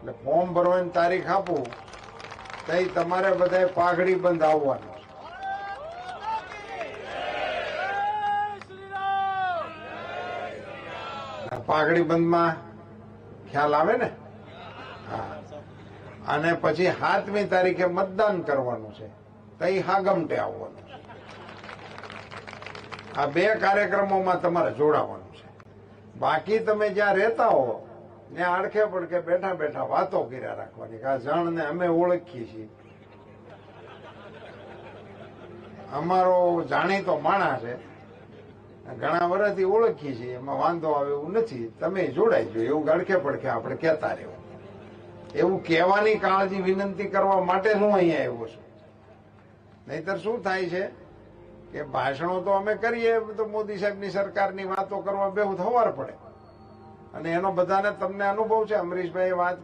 એટલે ફોર્મ ભરવાની તારીખ આપું તઈ તમારે બધાય પાઘડી બંધ આવવાનું છે. પાઘડી બંધમાં ખ્યાલ આવે ને? હા. અને પછી 7મી તારીખે મતદાન કરવાનું છે, તઈ હાગમટે આવવાનું છે. આ 2 કાર્યક્રમોમાં તમારે જોડાવાનું છે. બાકી તમે જ્યાં રહેતા હો ત્યાં આડખે પડખે બેઠા બેઠા વાતો કર્યા રાખવાની કે આ જણને અમે ઓળખીએ છીએ, અમારો જાણીતો માણસ છે, ઘણા વર્ષથી ઓળખીએ છીએ, એમાં વાંધો આવે એવું નથી, તમે જોડાઈ જો એવું અડખે પડખે આપણે કહેતા રહેવું. એવું કહેવાની કાળજી વિનંતી કરવા માટે હું અહીંયા આવ્યો છું. નહીતર શું થાય છે કે ભાષણો તો અમે કરીએ તો મોદી સાહેબની સરકારની વાતો કરવા બેહુ થવાર પડે, અને એનો બધાને તમને અનુભવ છે. અમરીશભાઈએ વાત